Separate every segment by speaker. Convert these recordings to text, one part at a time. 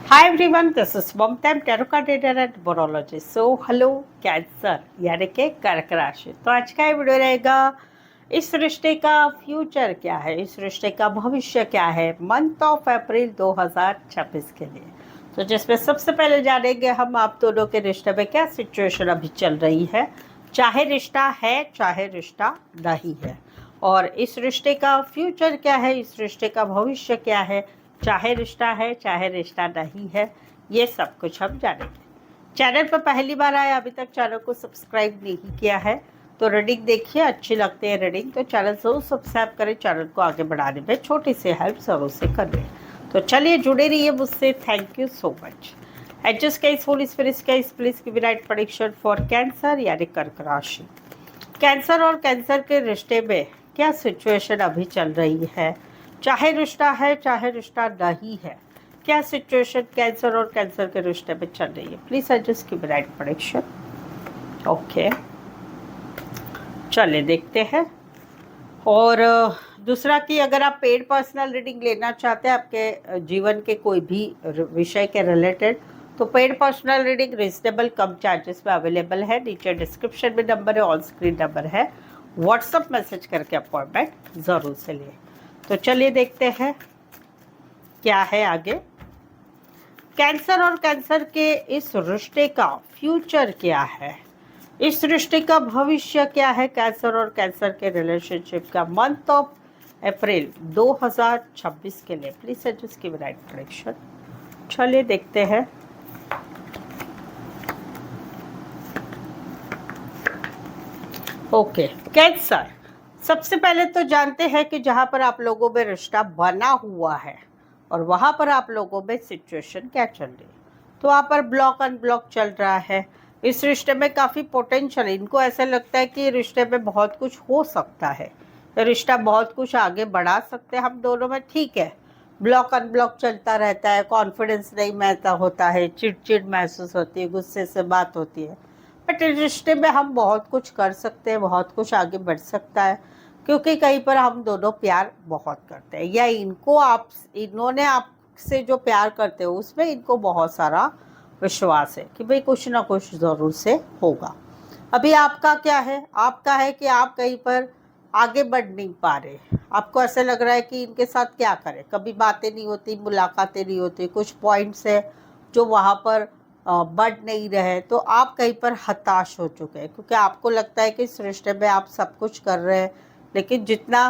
Speaker 1: Hi everyone, this is Momtam Tarot Card Reader and Numerologist. So hello cancer यानी कि कर्क राशि। तो आज का ये वीडियो रहेगा इस रिश्ते का फ्यूचर क्या है, इस रिश्ते का भविष्य क्या है मंथ ऑफ अप्रैल 2026 के लिए। तो जिसमें सबसे पहले जानेंगे हम आप दोनों के रिश्ते में क्या सिचुएशन अभी चल रही है, चाहे रिश्ता है चाहे रिश्ता नहीं है, और इस रिश्ते का फ्यूचर क्या है, इस रिश्ते का भविष्य क्या है, चाहे रिश्ता है चाहे रिश्ता नहीं है, ये सब कुछ हम जानेंगे। चैनल पर पहली बार आए, अभी तक चैनल को सब्सक्राइब नहीं किया है तो रीडिंग देखिए, अच्छी लगती है रीडिंग तो चैनल जरूर सब्सक्राइब करें, चैनल को आगे बढ़ाने में छोटी सी हेल्प जरूर से करें। तो चलिए जुड़े रहिए मुझसे। Thank you so much. Adjust case Holi spirit case please give right prediction for cancer यानी कर्क राशि। कैंसर और कैंसर के रिश्ते में क्या सिचुएशन अभी चल रही है, चाहे रिश्ता है चाहे रिश्ता नहीं है, क्या सिचुएशन कैंसर और कैंसर के रिश्ते में चल रही है। Please adjust give right prediction. Okay, चलिए देखते हैं। और दूसरा कि अगर आप पेड पर्सनल रीडिंग लेना चाहते हैं आपके जीवन के कोई भी विषय के रिलेटेड, तो पेड पर्सनल रीडिंग रिजनेबल कम चार्जेस में अवेलेबल है। नीचे डिस्क्रिप्शन में नंबर है, ऑन स्क्रीन नंबर है, व्हाट्सअप मैसेज करके अपॉइंटमेंट ज़रूर से लें। तो चलिए देखते हैं क्या है आगे। कैंसर और कैंसर के इस रिश्ते का फ्यूचर क्या है, इस रिश्ते का भविष्य क्या है, कैंसर और कैंसर के रिलेशनशिप का मंथ ऑफ अप्रैल 2026 के लिए। Please adjust give right prediction. चलिए देखते हैं। ओके, कैंसर सबसे पहले तो जानते हैं कि जहां पर आप लोगों में रिश्ता बना हुआ है और वहां पर आप लोगों में सिचुएशन क्या चल रही है। तो वहां पर ब्लॉक अनब्लॉक चल रहा है। इस रिश्ते में काफ़ी पोटेंशियल, इनको ऐसा लगता है कि रिश्ते में बहुत कुछ हो सकता है, रिश्ता बहुत कुछ आगे बढ़ा सकते हैं हम दोनों में। ठीक है, ब्लॉक अनब्लॉक चलता रहता है, कॉन्फिडेंस नहीं महसूस होता है, चिड़चिड़ महसूस होती है, गुस्से से बात होती है, बट इस रिश्ते में हम बहुत कुछ कर सकते हैं, बहुत कुछ आगे बढ़ सकता है, क्योंकि कहीं पर हम दोनों प्यार बहुत करते हैं, या इन्होंने आपसे जो प्यार करते हो उसमें इनको बहुत सारा विश्वास है कि भाई कुछ ना कुछ ज़रूर से होगा। अभी आपका क्या है, आपका है कि आप कहीं पर आगे बढ़ नहीं पा रहे, आपको ऐसा लग रहा है कि इनके साथ क्या करें, कभी बातें नहीं होती, मुलाकातें नहीं होती, कुछ पॉइंट्स है जो वहाँ पर बढ़ नहीं रहे, तो आप कहीं पर हताश हो चुके हैं, क्योंकि आपको लगता है कि इस रिश्ते में आप सब कुछ कर रहे हैं, लेकिन जितना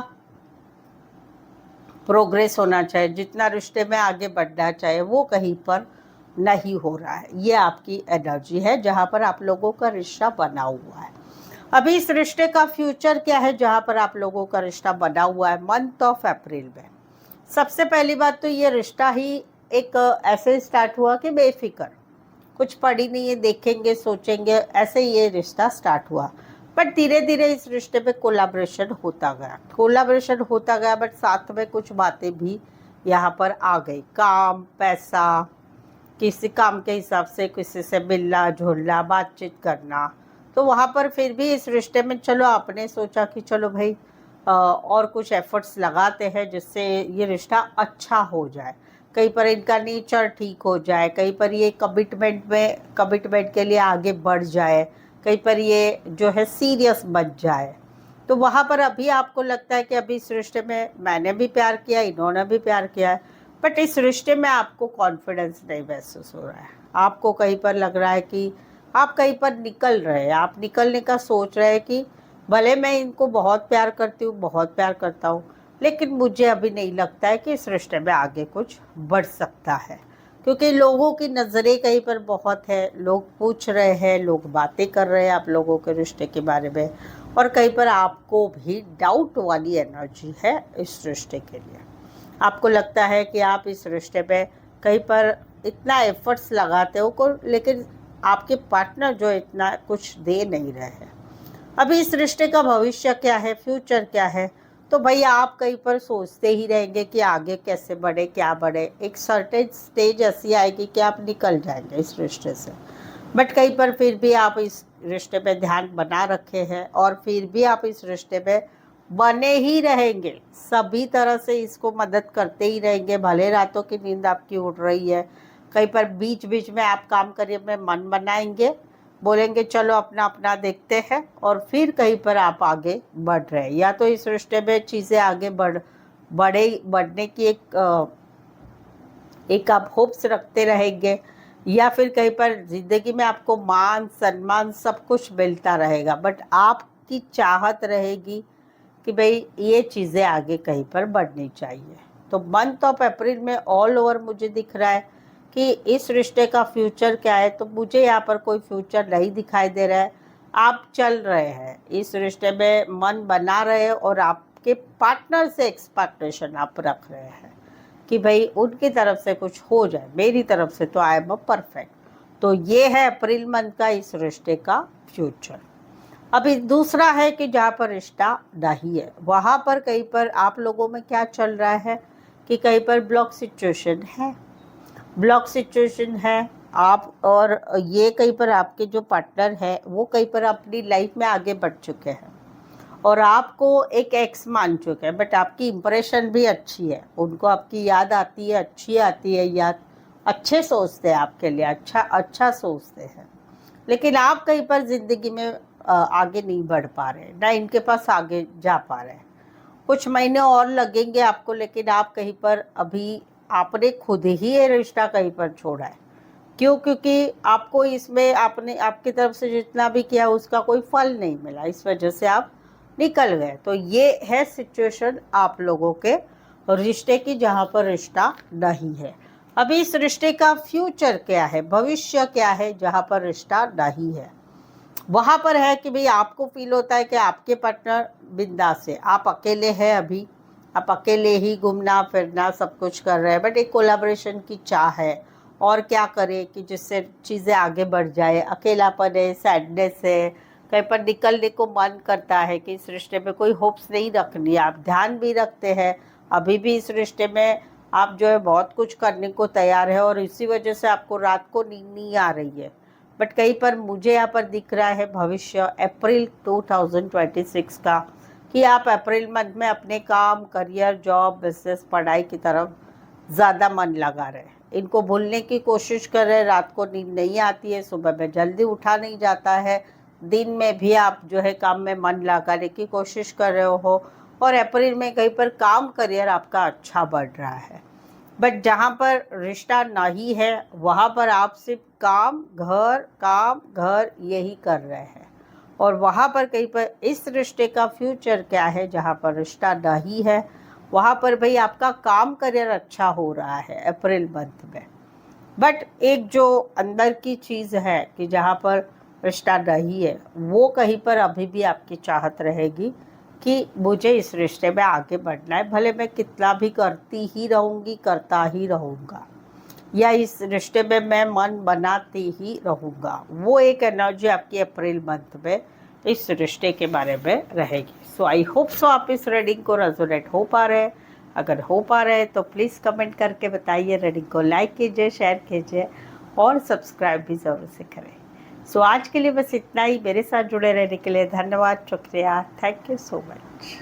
Speaker 1: प्रोग्रेस होना चाहिए, जितना रिश्ते में आगे बढ़ना चाहिए, वो कहीं पर नहीं हो रहा है। ये आपकी एनर्जी है जहाँ पर आप लोगों का रिश्ता बना हुआ है। अभी इस रिश्ते का फ्यूचर क्या है जहाँ पर आप लोगों का रिश्ता बना हुआ है मंथ ऑफ अप्रैल में। सबसे पहली बात तो ये रिश्ता ही एक ऐसे स्टार्ट हुआ कि बेफिक्र, कुछ पड़ी नहीं है, देखेंगे सोचेंगे, ऐसे ये रिश्ता स्टार्ट हुआ। बट धीरे धीरे इस रिश्ते में कोलाब्रेशन होता गया, बट साथ में कुछ बातें भी यहाँ पर आ गई, काम, पैसा, किसी काम के हिसाब से किसी से मिलना जुलना, बातचीत करना। तो वहाँ पर फिर भी इस रिश्ते में चलो आपने सोचा कि चलो भाई और कुछ एफर्ट्स लगाते हैं जिससे ये रिश्ता अच्छा हो जाए, कहीं पर इनका नेचर ठीक हो जाए, कहीं पर ये कमिटमेंट के लिए आगे बढ़ जाए, कहीं पर ये जो है सीरियस बन जाए। तो वहाँ पर अभी आपको लगता है कि अभी इस रिश्ते में मैंने भी प्यार किया, इन्होंने भी प्यार किया है, बट इस रिश्ते में आपको कॉन्फिडेंस नहीं महसूस हो रहा है। आपको कहीं पर लग रहा है कि आप कहीं पर निकल रहे हैं, आप निकलने का सोच रहे हैं कि भले मैं इनको बहुत प्यार करती हूँ, बहुत प्यार करता हूँ, लेकिन मुझे अभी नहीं लगता है कि इस रिश्ते में आगे कुछ बढ़ सकता है, क्योंकि लोगों की नज़रें कहीं पर बहुत है, लोग पूछ रहे हैं, लोग बातें कर रहे हैं आप लोगों के रिश्ते के बारे में, और कहीं पर आपको भी डाउट वाली एनर्जी है इस रिश्ते के लिए। आपको लगता है कि आप इस रिश्ते पे कहीं पर इतना एफर्ट्स लगाते हो को, लेकिन आपके पार्टनर जो इतना कुछ दे नहीं रहे हैं। अभी इस रिश्ते का भविष्य क्या है, फ्यूचर क्या है, तो भाई आप कहीं पर सोचते ही रहेंगे कि आगे कैसे बढ़े, क्या बढ़े। एक सर्टेन स्टेज ऐसी आएगी कि आप निकल जाएंगे इस रिश्ते से, बट कहीं पर फिर भी आप इस रिश्ते पे ध्यान बना रखे हैं, और फिर भी आप इस रिश्ते पे बने ही रहेंगे, सभी तरह से इसको मदद करते ही रहेंगे, भले रातों की नींद आपकी उड़ रही है, कहीं पर बीच बीच में आप काम करने में मन बनाएंगे, बोलेंगे चलो अपना अपना देखते हैं, और फिर कहीं पर आप आगे बढ़ रहे हैं। या तो इस रिश्ते में चीज़ें आगे बढ़ने की एक आप होप्स रखते रहेंगे, या फिर कहीं पर जिंदगी में आपको मान सम्मान सब कुछ मिलता रहेगा, बट आपकी चाहत रहेगी कि भाई ये चीज़ें आगे कहीं पर बढ़नी चाहिए। तो मंथ ऑफ अप्रैल में ऑल ओवर मुझे दिख रहा है कि इस रिश्ते का फ्यूचर क्या है, तो मुझे यहाँ पर कोई फ्यूचर नहीं दिखाई दे रहा है। आप चल रहे हैं इस रिश्ते में, मन बना रहे हैं, और आपके पार्टनर से एक्सपेक्टेशन आप रख रहे हैं कि भाई उनकी तरफ से कुछ हो जाए, मेरी तरफ से तो आई एम परफेक्ट। तो ये है अप्रैल मंथ का इस रिश्ते का फ्यूचर। अभी दूसरा है कि जहाँ पर रिश्ता नहीं है, वहाँ पर कहीं पर आप लोगों में क्या चल रहा है कि कहीं पर ब्लॉक सिचुएशन है, ब्लॉक सिचुएशन है आप, और ये कहीं पर आपके जो पार्टनर है वो कहीं पर अपनी लाइफ में आगे बढ़ चुके हैं और आपको एक एक्स मान चुके हैं, बट आपकी इम्प्रेशन भी अच्छी है, उनको आपकी याद आती है, अच्छी आती है याद, अच्छे सोचते हैं आपके लिए, अच्छा सोचते हैं, लेकिन आप कहीं पर ज़िंदगी में आगे नहीं बढ़ पा रहे, ना इनके पास आगे जा पा रहे हैं। कुछ महीने और लगेंगे आपको, लेकिन आप कहीं पर अभी आपने खुद ही ये रिश्ता कहीं पर छोड़ा है। क्यों? क्योंकि आपको इसमें आपने आपकी तरफ से जितना भी किया उसका कोई फल नहीं मिला, इस वजह से आप निकल गए। तो ये है सिचुएशन आप लोगों के रिश्ते की, जहाँ पर रिश्ता नहीं है। अभी इस रिश्ते का फ्यूचर क्या है, भविष्य क्या है, जहाँ पर रिश्ता नहीं है, वहाँ पर है कि भाई आपको फील होता है कि आपके पार्टनर बिंदास है, आप अकेले हैं, अभी आप अकेले ही घूमना फिरना सब कुछ कर रहे हैं, बट एक कोलैबोरेशन की चाह है, और क्या करें कि जिससे चीज़ें आगे बढ़ जाए। अकेलापन है, सैडनेस है, कहीं पर निकलने को मन करता है कि इस रिश्ते में कोई होप्स नहीं रखनी, आप ध्यान भी रखते हैं, अभी भी इस रिश्ते में आप जो है बहुत कुछ करने को तैयार है, और इसी वजह से आपको रात को नींद नहीं आ रही है। बट कहीं पर मुझे यहाँ पर दिख रहा है भविष्य अप्रैल 2026 का, कि आप अप्रैल मंथ में अपने काम, करियर, जॉब, बिजनेस, पढ़ाई की तरफ ज़्यादा मन लगा रहे हैं, इनको भूलने की कोशिश कर रहे हैं। रात को नींद नहीं आती है, सुबह में जल्दी उठा नहीं जाता है, दिन में भी आप जो है काम में मन लगाने की कोशिश कर रहे हो, और अप्रैल में कहीं पर काम, करियर आपका अच्छा बढ़ रहा है। बट जहाँ पर रिश्ता नहीं है वहाँ पर आप सिर्फ काम घर यही कर रहे हैं, और वहाँ पर कहीं पर इस रिश्ते का फ्यूचर क्या है, जहाँ पर रिश्ता नहीं है वहाँ पर भाई आपका काम, करियर अच्छा हो रहा है अप्रैल मंथ में। बट एक जो अंदर की चीज़ है कि जहाँ पर रिश्ता नहीं है, वो कहीं पर अभी भी आपकी चाहत रहेगी कि मुझे इस रिश्ते में आगे बढ़ना है, भले मैं कितना भी करती ही रहूँगी, करता ही रहूँगा, या इस रिश्ते में मैं मन बनाती ही रहूँगा। वो एक एनर्जी आपकी अप्रैल मंथ में इस रिश्ते के बारे में रहेगी। सो आई होप सो आप इस रीडिंग को रेजोनेट हो पा रहे हैं। अगर हो पा रहे हैं तो प्लीज़ कमेंट करके बताइए, रीडिंग को लाइक कीजिए, शेयर कीजिए, और सब्सक्राइब भी ज़रूर से करें। सो आज के लिए बस इतना ही। मेरे साथ जुड़े रहने के लिए धन्यवाद, शुक्रिया, थैंक यू सो मच।